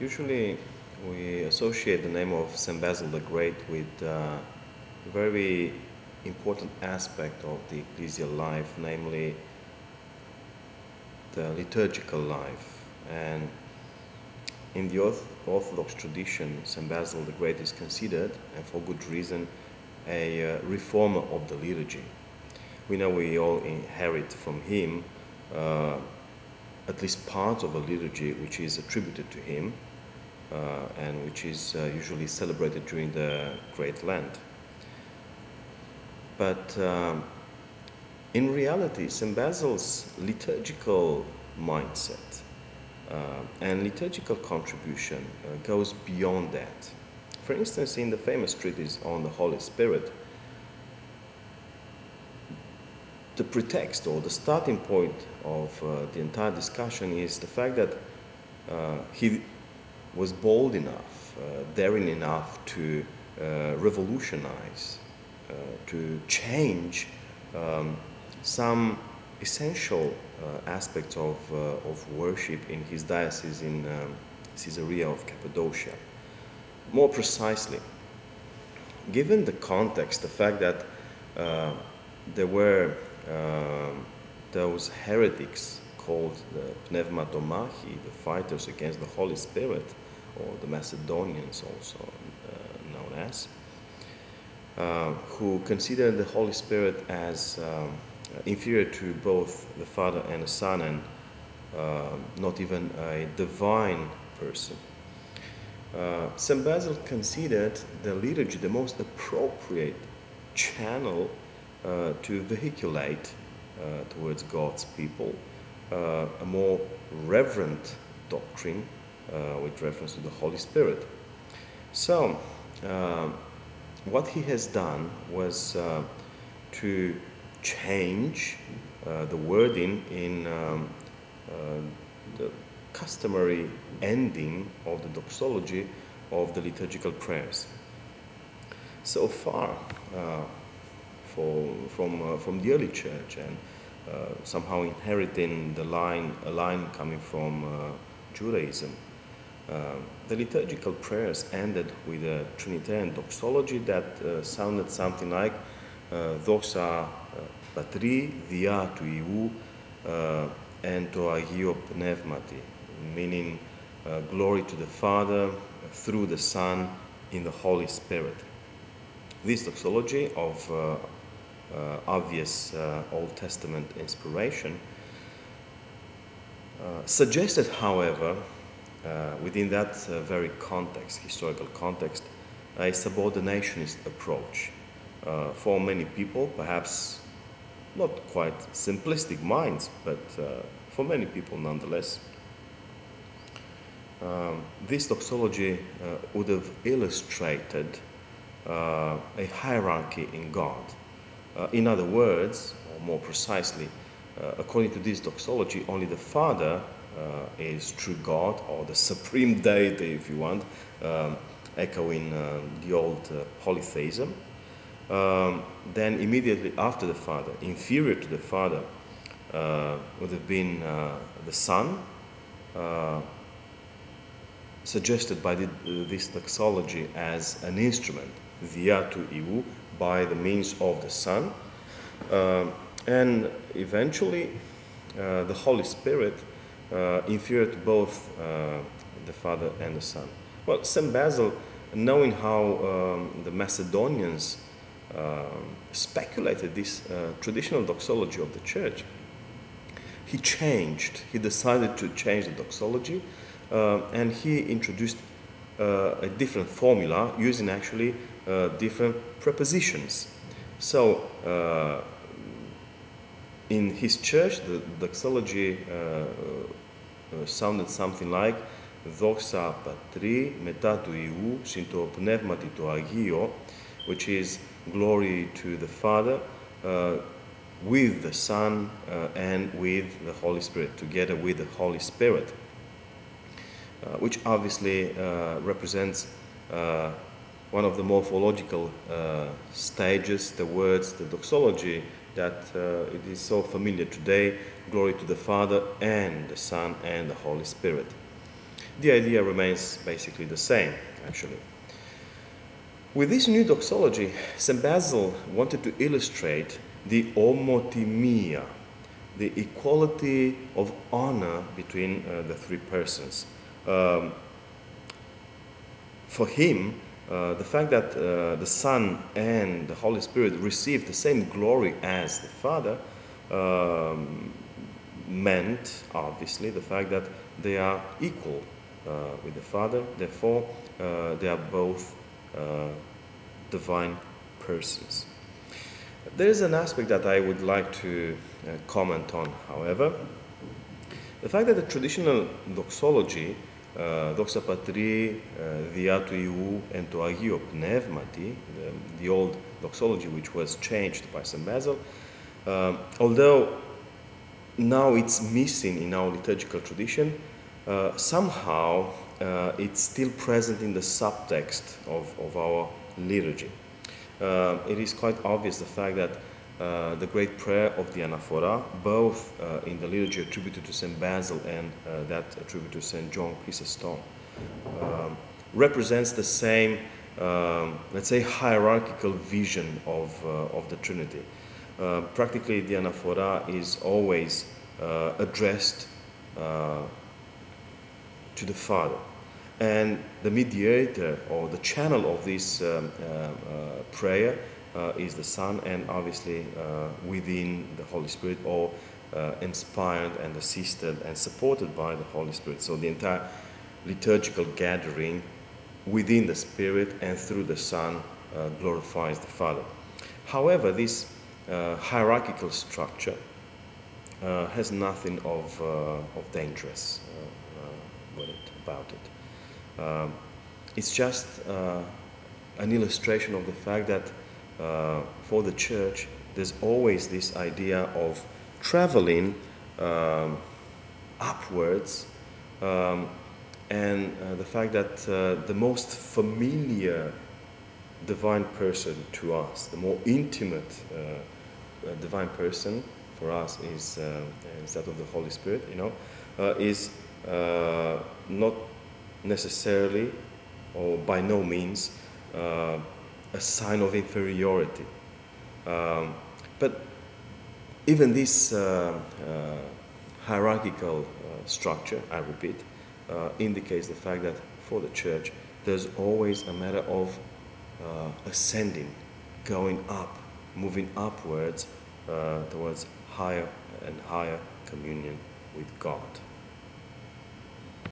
Usually we associate the name of St Basil the Great with a very important aspect of the ecclesial life, namely the liturgical life. And in the Orthodox tradition, St Basil the Great is considered, and for good reason, a reformer of the liturgy. We know we all inherit from him at least part of a liturgy which is attributed to him and which is usually celebrated during the Great Lent. But in reality, St. Basil's liturgical mindset and liturgical contribution goes beyond that. For instance, in the famous treatise on the Holy Spirit, the pretext or the starting point of the entire discussion is the fact that he was bold enough, daring enough to revolutionize, to change some essential aspects of worship in his diocese in Caesarea of Cappadocia. More precisely, given the context, the fact that there were those heretics called the Pneumatomachian, the fighters against the Holy Spirit, or the Macedonians also known as, who considered the Holy Spirit as inferior to both the Father and the Son, and not even a divine person. St. Basil considered the liturgy the most appropriate channel to vehiculate towards God's people a more reverent doctrine with reference to the Holy Spirit. So, what he has done was to change the wording in the customary ending of the Doxology of the liturgical prayers. So far, from the early church, and somehow inheriting a line coming from Judaism, the liturgical prayers ended with a Trinitarian doxology that sounded something like Doxa Patri, Dia tu Iou, and to Agio Pneumati, meaning glory to the Father through the Son in the Holy Spirit. This doxology of obvious Old Testament inspiration suggested, however, within that very context, historical context, a subordinationist approach. For many people, perhaps not quite simplistic minds, but for many people nonetheless, this doxology would have illustrated a hierarchy in God. In other words, or more precisely, according to this doxology, only the Father is true God, or the supreme deity, if you want, echoing the old polytheism. Then immediately after the Father, inferior to the Father, would have been the Son, suggested by this doxology as an instrument, via tu iou, by the means of the Son, and eventually the Holy Spirit, inferior to both the Father and the Son. Well, St. Basil, knowing how the Macedonians speculated this traditional doxology of the Church, he decided to change the doxology, and he introduced a different formula using actually different prepositions. So, in his church, the doxology sounded something like Doxa Patri meta tu Iou synto pneumati to Agio, which is glory to the Father with the Son and with the Holy Spirit, together with the Holy Spirit, which obviously represents one of the morphological stages, the words, the doxology, that it is so familiar today, glory to the Father and the Son and the Holy Spirit. the idea remains basically the same, actually. With this new doxology, St Basil wanted to illustrate the omotimia, the equality of honor between the three persons. For him, the fact that the Son and the Holy Spirit received the same glory as the Father meant, obviously, the fact that they are equal with the Father. Therefore, they are both divine persons. There is an aspect that I would like to comment on, however. The fact that the traditional doxology, Doxa Patri, Diatu Iou, and to Agio Pneumati, the old doxology which was changed by St Basil, although now it's missing in our liturgical tradition, somehow it's still present in the subtext of our liturgy. It is quite obvious the fact that the great prayer of the Anaphora, both in the liturgy attributed to St Basil and that attributed to St John Chrysostom, represents the same, let's say, hierarchical vision of the Trinity. Practically, the Anaphora is always addressed to the Father. And the mediator or the channel of this prayer is the Son, and obviously within the Holy Spirit, or inspired and assisted and supported by the Holy Spirit. So the entire liturgical gathering within the Spirit and through the Son glorifies the Father. However, this hierarchical structure has nothing of dangerous about it. It's just an illustration of the fact that for the Church there's always this idea of traveling upwards, and the fact that the most familiar divine person to us, the more intimate divine person for us is that of the Holy Spirit, is not necessarily or by no means a sign of inferiority. But even this hierarchical structure, I repeat, indicates the fact that for the Church there's always a matter of ascending, going up, moving upwards towards higher and higher communion with God.